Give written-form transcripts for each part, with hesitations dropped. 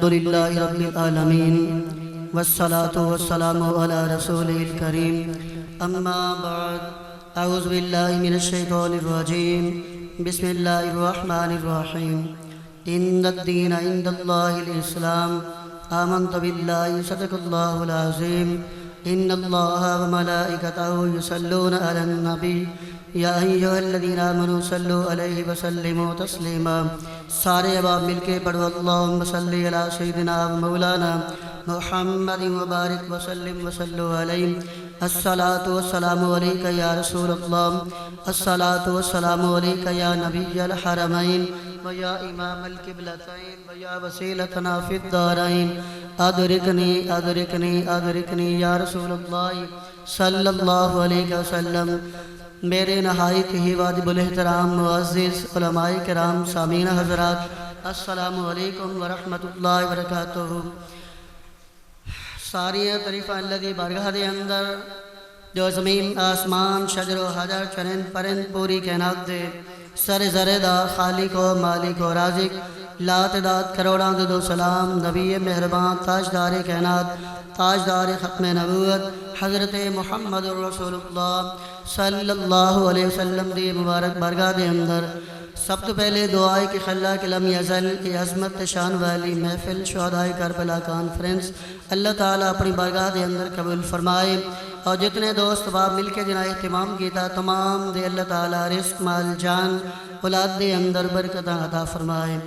الحمدللہ رب العالمین والصلاة والسلام علی رسولہ الکریم اما بعد اعوذ باللہ من الشیطان الرجیم بسم اللہ الرحمن الرحیم ان الدین عند اللہ الاسلام آمنت باللہ صدق اللہ العظیم ان اللہ وملائکتہ یصلون علی النبی یا ایھا الذین آمنوا صلوا علیہ وسلموا تسلیما۔ سارے احباب مل کے پڑھو اللہم صلی علی سیدنا و مولانا محمد وبارک وسلم وصلوا علیہ۔ الصلاۃ والسلام علیک یا رسول اللہ، الصلاۃ والسلام علیک یا نبی الحرمین ویا امام القبلتین ویا وسیلتنا فی الدارین ادرکنی ادرکنی ادرکنی یا رسول اللہ صلی اللہ علیہ وسلم۔ میرے نہایت ہی واجب الاحترام معزز علماء کرام سامعین حضرات، السلام علیکم ورحمۃ اللہ وبرکاتہ۔ ساری تعریفاں اللہ دی بارگاہ دے اندر جو زمین آسمان شجر و حجر چرند پرند پوری کائنات دے سر زرے دا خالق و مالک و رازق لا تعداد کروڑاں دو سلام نبی مہربان تاجدار کائنات تاجدار ختم نبوت حضرت محمد رسول اللہ صلی اللہ علیہ وسلم دی مبارک بارگاہ دے اندر سب تو پہلے دعائے کہ خلا کہ لم یزل کی عظمت شان والی محفل شہداء کربلا کانفرنس اللہ تعالیٰ اپنی بارگاہ دے اندر قبول فرمائے، اور جتنے دوست باب مل کے جنہیں اہتمام کیتا تمام دے اللہ تعالیٰ رزق مال جان اولاد دے اندر برکتاں عطا فرمائے۔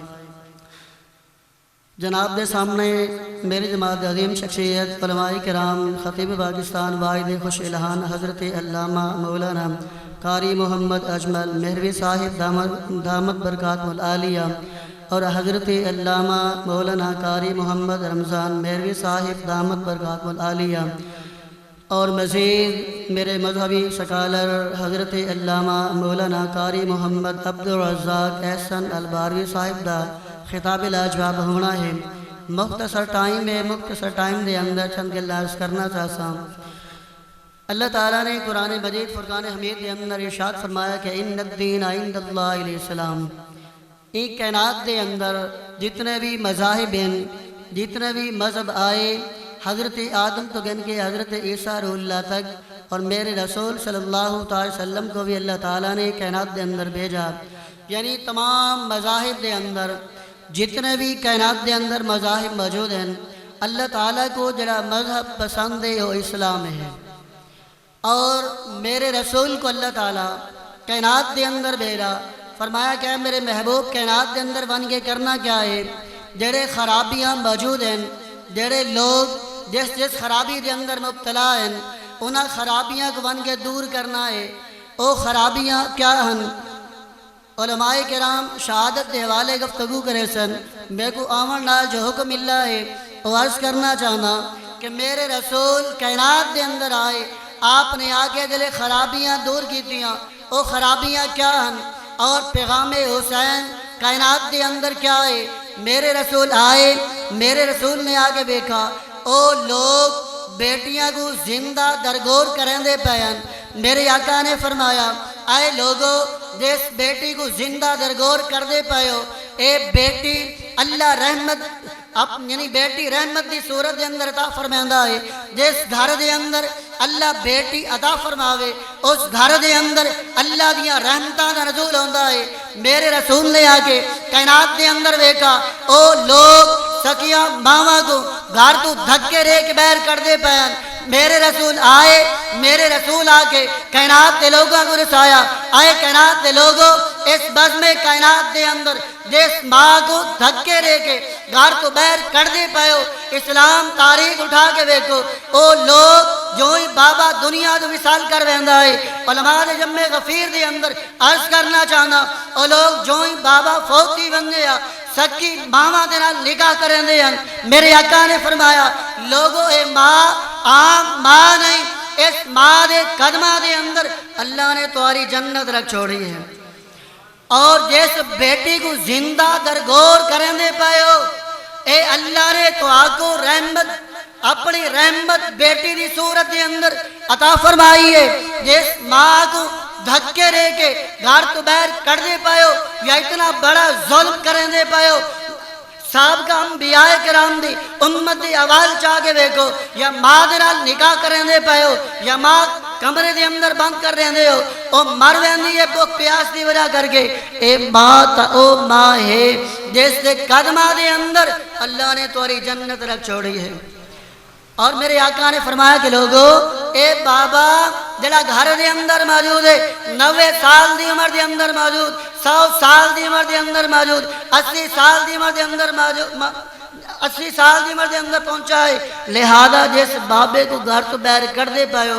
جناب دے سامنے میری جماعت عظیم شخصیت علماء کرام خطیب پاکستان واحد خوش الہان حضرت علامہ مولانا قاری محمد اجمل مہروی صاحب دامت برکات العالیہ اور حضرت علامہ مولانا قاری محمد رمضان مہروی صاحب دامت برکات العالیہ، اور مزید میرے مذہبی سکالر حضرت علامہ مولانا قاری محمد عبدالرزاق احسن الباروی صاحب دا خطاب لاجواب ہونا ہے۔ مختصر ٹائم دے اندر چند گلاس کرنا چاہتا ہوں۔ اللہ تعالیٰ نے قرآن مجید فرقان حمید دے اندر ارشاد فرمایا کہ ان الدین عند اللہ الاسلام۔ ایک کائنات دے اندر جتنے بھی مذاہب ہیں، جتنے بھی مذہب آئے، حضرت آدم تو گن کے حضرت عیسیٰ روح اللہ تک، اور میرے رسول صلی اللہ علیہ وسلم کو بھی اللہ تعالیٰ نے کائنات دے اندر بھیجا، یعنی تمام مذاہب دے اندر جتنے بھی کائنات دے اندر مذاہب موجود ہیں، اللہ تعالیٰ کو جڑا مذہب پسند ہے وہ اسلام ہے، اور میرے رسول کو اللہ تعالیٰ کائنات دے اندر بھیجا۔ فرمایا کہ میرے محبوب کائنات دے اندر بن کے کرنا کیا ہے، جڑے خرابیاں موجود ہیں، جڑے لوگ جس خرابی دے اندر مبتلا ہیں، انہاں خرابیاں کو بن کے دور کرنا ہے۔ او خرابیاں کیا ہیں؟ علماء کرام شہادت دے حوالے گفتگو کرے سن، میں کو آمن نال جو حکم اللہ ہے وہ عرض کرنا چاہنا کہ میرے رسول کائنات دے اندر آئے، آپ نے آگے دلے خرابیاں دور کی دیاں، او خرابیاں کیا ہیں، اور پیغام حسین کائنات دے اندر کیا ہے۔ میرے رسول آئے، میرے رسول نے آگے دیکھا او لوگ بیٹیاں کو زندہ درگور کریں دے پیان۔ میرے آقا نے فرمایا آئے لوگو جس بیٹی کو زندہ درگور کر دے پائیو، اے بیٹی اللہ رحمت یعنی بیٹی رحمت دی صورت دے اندر عطا فرمائندہ ہے۔ جس گھر دے اندر اللہ بیٹی عطا فرماوے اس گھر دے اندر اللہ دیا رحمتاں دا نزول ہوندہ ہے۔ میرے رسول نے آکے کائنات دے اندر دیکھا او لوگ سکیاں ماما کو گھر تو دھکے رے کے بیر کر دے پائیں۔ میرے رسول آئے، میرے رسول آکے کائنات دے لوگوں کو رسایا، آئے کائنات دے لوگوں اس بزم کائنات دے اندر جس ماں کو دھکے رے کے گھر تو بیر کر دے پائیو، اسلام تاریخ اٹھا کے دیکھو او لوگ جو ہی بابا دنیا تو وصال کر رہندا ہے۔ علماء دے جمع غفیر دے اندر عرض کرنا چاہنا او لوگ جو ہی بابا فوتی بن گیا سکی ماما دے نال نکاح کریں دے ہیں۔ میرے آقا نے فرمایا لوگوں اے ماں عام ماں نہیں، اس ماں دے قدمہ دے اندر اللہ نے تمہاری جنت رکھ چھوڑی ہے، اور جس بیٹی کو زندہ درگور کریں دے پائے ہو، اے اللہ نے تو آکو رحمت اپنی رحمت بیٹی دی صورت دے اندر عطا فرمائی ہے۔ جس ماں کو دھکے رے کے گھر تو بیر کر دے پائے ہو یا اتنا بڑا ظلم کریں دے پائے ہو، سابقہ انبیاء کرام دی امت دی آواز چاہ کے دیکھو، یا ماں دے نال نکاح کریں دے پائے ہو، یا ماں کمرے دے اندر بند کر رہے دے ہو، او مر ویندی ہے بھوک پیاس دی وجہ کر کے، اے ماں تا او ماں ہے جس دے قدمہ دے اندر اللہ نے تمہاری جنت رکھ چھوڑی ہے۔ اور میرے آقا نے فرمایا کہ لوگو اے بابا جڑا گھر دے اندر موجود ہے، 90 سال دی عمر دے اندر موجود، 100 سال دی عمر دے اندر موجود، 80 سال دی عمر دے اندر موجود، 80 سال دی عمر دے اندر پہنچا ہے، لہذا جس بابے کو گھر تو باہر کر دے پائے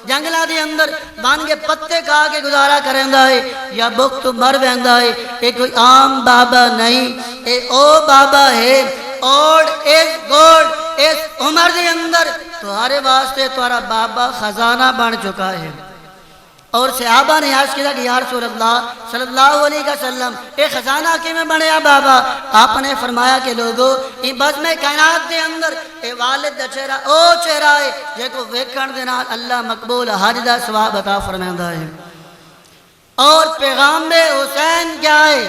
جنگلہ دے اندر بان کے پتے کھا کے گزارا کریندا ہے یا بھوک تو مر ویندا ہے، یہ کوئی عام بابا نہیں، اے او بابا ہے اور اس گوڑ اس عمر دے اندر تمہارے واسطے تمہارا بابا خزانہ بن چکا ہے۔ اور صحابہ نے عرض کیا کہ یا رسول اللہ صلی اللہ علیہ وسلم اے خزانہ کی میں بنیا بابا؟ آپ نے فرمایا کہ لوگو این بزم کائنات دے اندر اے والد دا چہرہ او چہرہ ہے جے کو ویکھن دے نال اللہ مقبول حج دا ثواب عطا فرمائندا ہے۔ اور پیغام حسین کیا ہے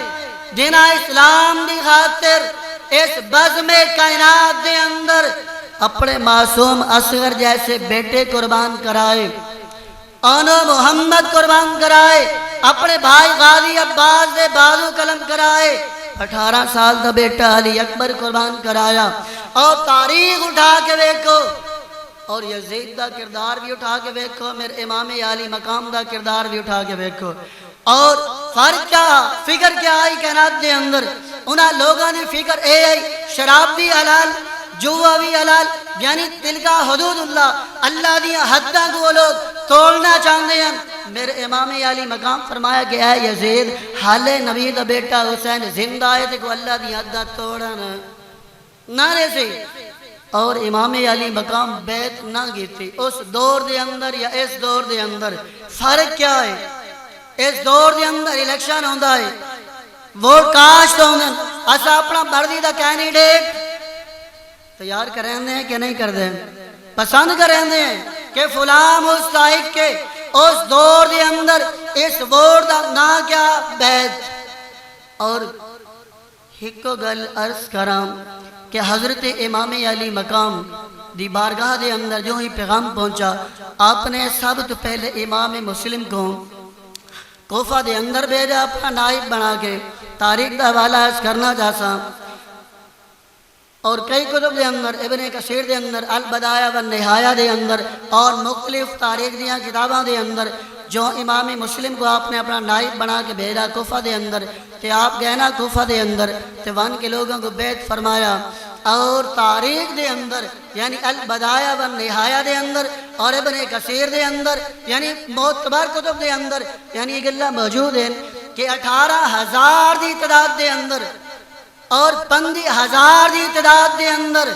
جنہاں اسلام دی خاطر اس بزم کائنات دے اندر اپنے معصوم اصغر جیسے بیٹے قربان کرائے، آنو محمد قربان کرائے، اپنے بھائی غازی عباس دے بازو قلم کرائے، 18 سال دا بیٹا علی اکبر قربان کرایا۔ اور تاریخ اٹھا کے دیکھو اور یزید دا کردار بھی اٹھا کے دیکھو، میرے امام علی مقام دا کردار بھی اٹھا کے دیکھو، اور فرق کیا فکر کیا آئی کائنات دے اندر؟ انہاں لوگاں دی فکر اے آئی شراب بھی حلال جوا بھی حلال، یعنی تلکا حدود اللہ دیا حداں کو وہ لوگ توڑنا چاہتے ہیں۔ میرے امام علی مقام فرمایا کہ اے یزید حالے نبی دا بیٹا حسین زندہ آئے تھے کو اللہ دی حداں توڑنا نعرے سے، اور امام علی مقام بیت نہ گیتی اس دور دے اندر یا اس دور دے اندر۔ فرق کیا ہے؟ اس دور دے اندر الیکشن ہوندہ ہے، ووٹ کاسٹ ہوندہ، اسا اپنا بردی دا کینڈیڈیٹ تیار کریں دیں کہ نہیں کر دیں، پسند کریں دیں کہ فلاں مستحق کے اس دور دے اندر اس ووٹ دا نا کیا بیت۔ اور ہکو گل عرض کرام کہ حضرت امام علی مقام دی بارگاہ دے اندر جو ہی پیغام پہنچا، آپ نے سب تو پہلے امام مسلم کو کوفہ دے اندر بھیجا اپنا نائب بنا کے۔ تاریخ دا حوالہ عرض کرنا چاہتا اور کئی کتب دے اندر، ابن کثیر دے اندر، البدایہ والنہایہ دے اندر، اور مختلف تاریخ دیاں کتاباں دے اندر جو امام مسلم کو آپ نے اپنا نائب بنا کے بھیجا کوفہ دے اندر، کہ آپ گئے نا کوفہ دے اندر تو وہاں کے لوگوں کو بیعت فرمایا۔ اور تاریخ دے اندر یعنی البدایہ والنہایہ دے اندر اور ابن کثیر دے اندر یعنی معتبر کتب دے اندر یعنی یہ گلہ موجود ہے کہ 18,000 دی تعداد دے اندر اور 15,000 دی تعداد دے اندر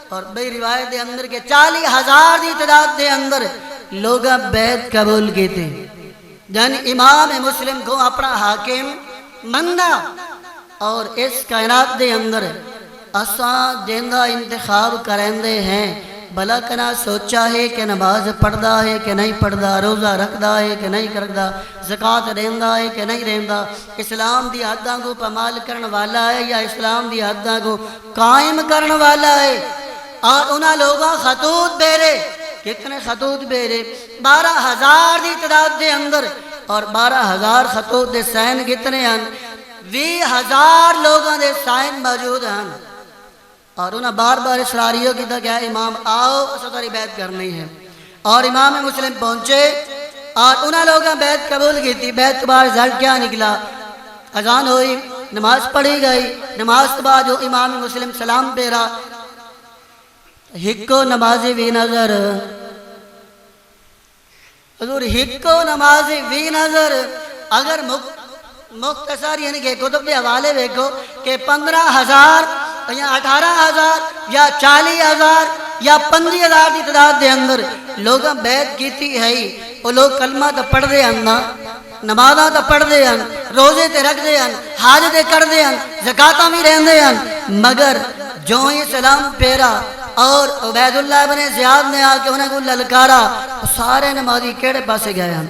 اور بئی روایت دے اندر کہ 40,000 دی تعداد دے اندر لوگا بیعت قبول کی تھے، یعنی امام مسلم کو اپنا حاکم مندہ۔ اور اس کائنات دے اندر اساں جیندہ انتخاب کرندے ہیں، بھلا کنا سوچا ہے کہ نماز پڑھدا ہے کہ نہیں پڑھدا، روزہ رکھدا ہے کہ نہیں رکھدا، زکوٰۃ دیندا ہے کہ نہیں دیندا، اسلام دی حداں کو پامال کرن والا ہے یا اسلام دی حداں کو قائم کرن والا ہے۔ اور انہاں لوگاں خطوط بیرے، کتنے خطوط بیرے؟ 12,000 دی تعداد دے اندر، اور 12,000 خطوط دے سائن کتنے ہیں؟ 20,000 لوگاں دے سائن موجود ہیں۔ اور انہاں بار بار اسراریوں کی تھا کہ امام آؤ اسا تاری بیعت کرنی ہے، اور امام مسلم پہنچے اور انہاں لوگاں بیعت قبول کی تھی۔ بیعت کے بعد رزلٹ کیا نکلا؟ اذان ہوئی، نماز پڑھی گئی، نماز کے بعد جو امام مسلم سلام پیرا، ہکو نمازی وی نظر، حضور ہکو نمازی وی نظر۔ اگر مختصر یعنی کہ کتب کے حوالے دیکھو کہ 15,000 یا 18,000 یا 40,000 یا 15,000 کی تعداد دے اندر لوگاں بیعت کیتی ہے، وہ لوگ کلمہ تا پڑھ دے ہیں، نمازاں تا پڑھ دے ہیں، روزے تے رکھ دے ہیں، حاج تے کر دے ہیں، زکاتاں بھی رہن دے ہیں، مگر جو ہی سلام پیرا اور عبید اللہ بن زیاد نے آ کے انہیں کو للکارا، سارے نمازی کیڑے پاسے گئے ہیں،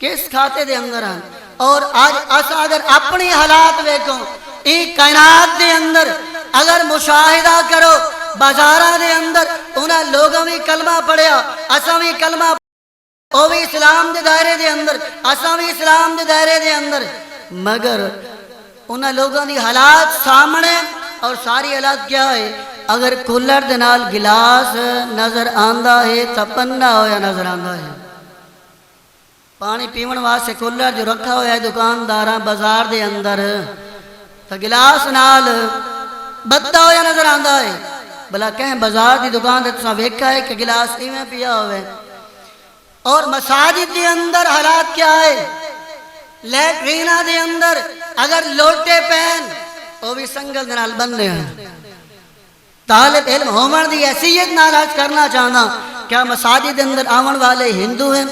کس کھاتے دے اندر ہیں۔ اور آج اسا اگر اپنی حالات دیکھو، ایک کائنات دے اندر اگر مشاہدہ کرو بازاراں دے اندر انہاں لوگاں بھی کلمہ پڑھیا اساں بھی کلمہ او بھی اسلام دے دائرے دے اندر اساں بھی اسلام دے دائرے دے اندر مگر انہاں لوگاں دی حالات سامنے اور ساری حالات کیا ہے اگر کولر دے نال گلاس نظر آندا ہے تا پنا ہویا نظر آندا ہے پانی پیون واسطے کولر جو رکھا ہوا ہے دکانداراں بازار دے اندر تا گلاس نال بدا ہویا نظر آندا ہے بلا کہیں بازار دی دکان تے تساں ویکھا ہے کہ گلاس ایویں پیا ہوئے اور مساجد دے اندر حالات کیا ہے لیٹرینہ دے اندر اگر لوٹے پہن وہ بھی سنگل نال بننے ہیں طالب علم ہومن دی حیثیت نال عرض کرنا چاہنا کیا مساجد دے اندر آون والے ہندو ہیں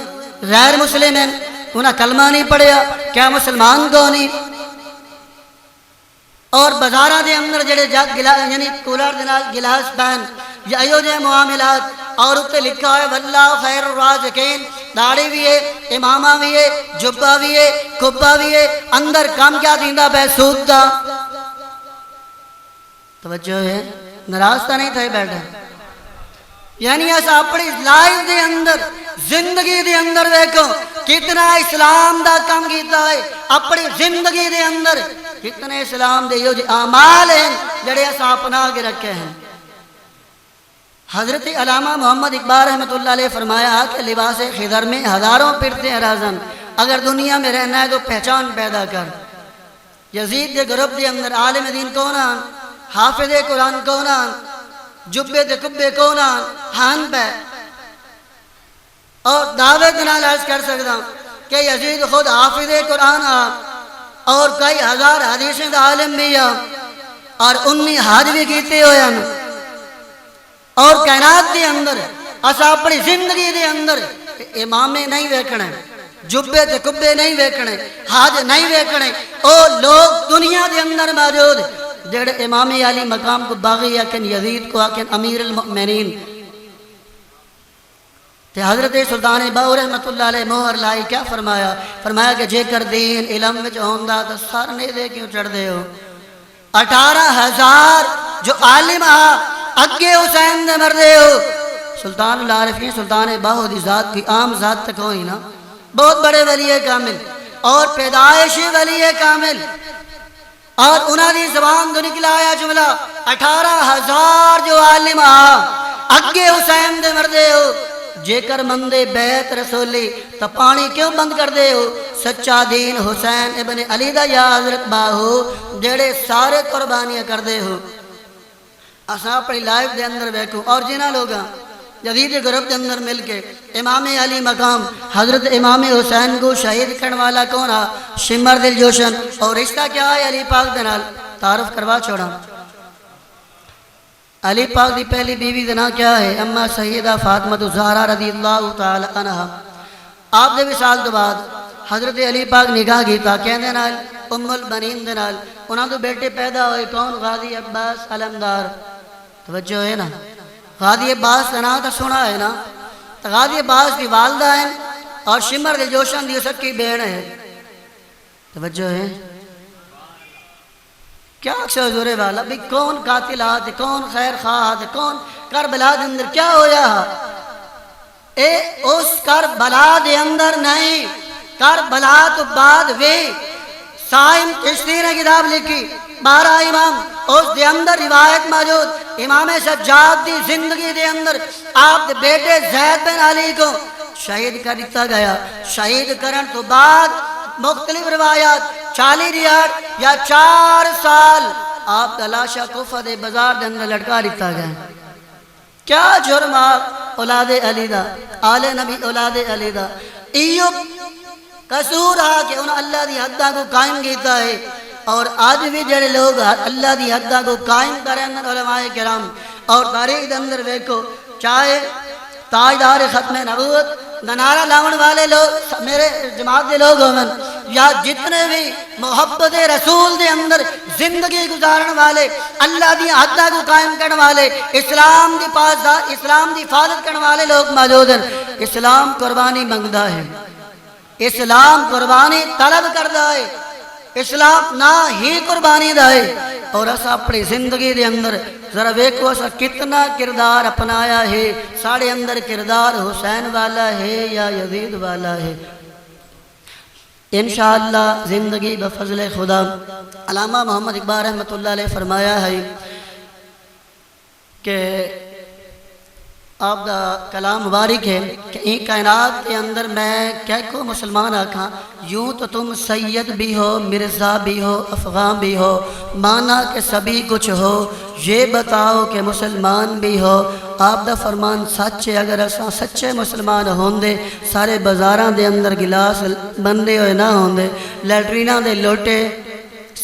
غیر مسلم ہیں انہاں کلمہ نہیں پڑھیا کیا مسلمان کو نہیں اور بازاراں دے اندر جڑے جگ گلاس یعنی کولر دے نال گلاس پہن یا ایو جے معاملات اور اتنے لکھا ہے واللہ خیر الرازقین داڑھی بھی ہے امامہ بھی ہے جبہ بھی ہے کبہ بھی ہے اندر کام کیا دیندا پہ سود دا توجہ ہے ناراض تا نہیں تھے بیٹھے یعنی ایسا اپنی لائف دے اندر زندگی دے اندر دیکھو کتنا اسلام دا کام کیتا ہے اپنی زندگی دے اندر کتنے اسلام دے یہ اعمال ہیں جڑے ایسا اپنا کے رکھے ہیں حضرت علامہ محمد اقبال رحمۃ اللہ علیہ فرمایا کہ لباس خضر میں ہزاروں پھرتے ہیں رازن اگر دنیا میں رہنا ہے تو پہچان پیدا کر یزید کے گروپ دے اندر عالم دین کون آن حافظ قرآن کون آن جبے دے کبے کون آن ہان پہ اور دعوت نال عرض کر سکتا ہوں کہ یزید خود حافظ قرآن آن اور کئی ہزار حدیثیں دا عالم بھی آن اور انی حج بھی کیتے ہوئے ہیں اور کائنات دے اندر اسا اپنی زندگی دے اندر امامے نہیں ویکھنے جبے تے کبے نہیں ویکھنے حج نہیں ویکھنے او لوگ دنیا دے اندر موجود جڑے امام علی مقام کو باغی آکن یزید کو آکن امیر المؤمنین تے حضرت سلطان باہو رحمت اللہ علیہ مہر لائی کیا فرمایا فرمایا کہ جے کر دین علم وچ ہوندا تے سر نے دے کیوں چڑھ دے ہو 18,000 جو عالم اگے حسین دے مردے ہو سلطان العارفین سلطان باہو دی ذات کی عام ذات تک ہوئی نا بہت بڑے ولی کامل اور پیدائشی ولی کامل اور انہاں دی زبان تو نکلا آیا جملہ 18,000 جو عالم اگے حسین دے مردے ہو جے کر مندے بیت رسولی تا پانی کیوں بند کر دے ہو سچا دین حسین ابن علی دا یا حضرت باہو جڑے سارے قربانیاں کر دے ہو اساں اپنی لائف دے اندر بیٹھو اور جنہ لوگاں جدید گروپ دے اندر مل کے امام علی مقام حضرت امام حسین کو شہید کرنے والا کون ہے شمر دل جوشن اور رشتہ کیا ہے علی پاک دے نال تعارف کروا چھوڑا علی پاک دی پہلی بیوی دا نام کیا ہے اما سیدہ فاطمہ الزہرا رضی اللہ تعالی عنہا آپ دے وصال تو بعد حضرت علی پاک نگاہ کیتا کہندے نال ام البنین دے نال انہاں تو بیٹے پیدا ہوئے کون غازی عباس علمدار توجہ ہے نا غازی عباس کا نام تو سنا ہے نا غازی عباس کی والدہ ہیں اور شمر دل جوشن دی سب کی بہن ہے توجہ ہے کیا اکثر زورے والا بھی کون قاتل آتے کون خیر خواہ آتے کون کربلا دے اندر کیا ہویا اے اس کربلا دے اندر نہیں کربلا تو بعد وے سائم کشتی نے کتاب لکھی 12 امام اس دے اندر روایت موجود امام سجاد دی زندگی دے اندر آپ دے بیٹے زید بن علی کو شہید کر دیتا گیا شہید کرن تو بعد مختلف روایات 40 ریاڑ یا 4 سال آپ دا لاشا کوفہ دے بازار دے اندر لٹکا دیتا گیا کیا جرم آپ اولاد علی دا آل نبی اولاد علی دا ایوب قصور کہ انہوں اللہ دی حدہ کو قائم کیتا ہے اور آج بھی جڑے لوگ اللہ دی حدہ کو قائم کریں علماء کرام اور تاریخ دے اندر دیکھو چاہے تاجدار ختم نبوت نعرہ لاؤن والے لوگ میرے جماعت دے لوگ ہوں یا جتنے بھی محبت رسول دے اندر زندگی گزارن والے اللہ دی حدہ کو قائم کرنے والے اسلام دی حفاظت کرنے والے لوگ موجود ہیں اسلام قربانی منگدا ہے اسلام قربانی طلب کردا ہے اسلام نہ ہی قربانی دے اور اس اپنی زندگی دے اندر ذرا ویکھو اس کتنا کردار اپنایا ہے. ساڑے اندر کردار حسین والا ہے یا یزید والا ہے؟ انشاءاللہ زندگی بفضل خدا. علامہ محمد اقبال رحمۃ اللہ علیہ فرمایا ہے کہ آپ دا کلام مبارک ہے کہ این کائنات کے اندر میں کہہ کو مسلمان آکھاں، یوں تو تم سید بھی ہو، مرزا بھی ہو، افغان بھی ہو، مانا کہ سبھی کچھ ہو، یہ بتاؤ کہ مسلمان بھی ہو. آپ دا فرمان سچ ہے. اگر اساں سچے مسلمان ہوندے سارے بازاراں دے اندر گلاس بندے ہوئے نہ ہوندے، لیٹریناں دے لوٹے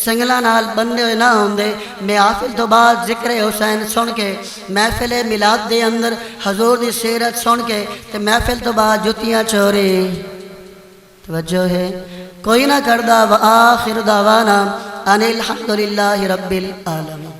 سنگلاں نال بندے ہوئے نہ ہوندے. محافل تو بعد ذکر حسین سن کے، محفل میلاد دے اندر حضور دی سیرت سن کے تے محفل تو بعد جتیاں چوری. توجہ ہے کوئی نہ کردا. وآخر دعوانا ان الحمدللہ رب العالمین.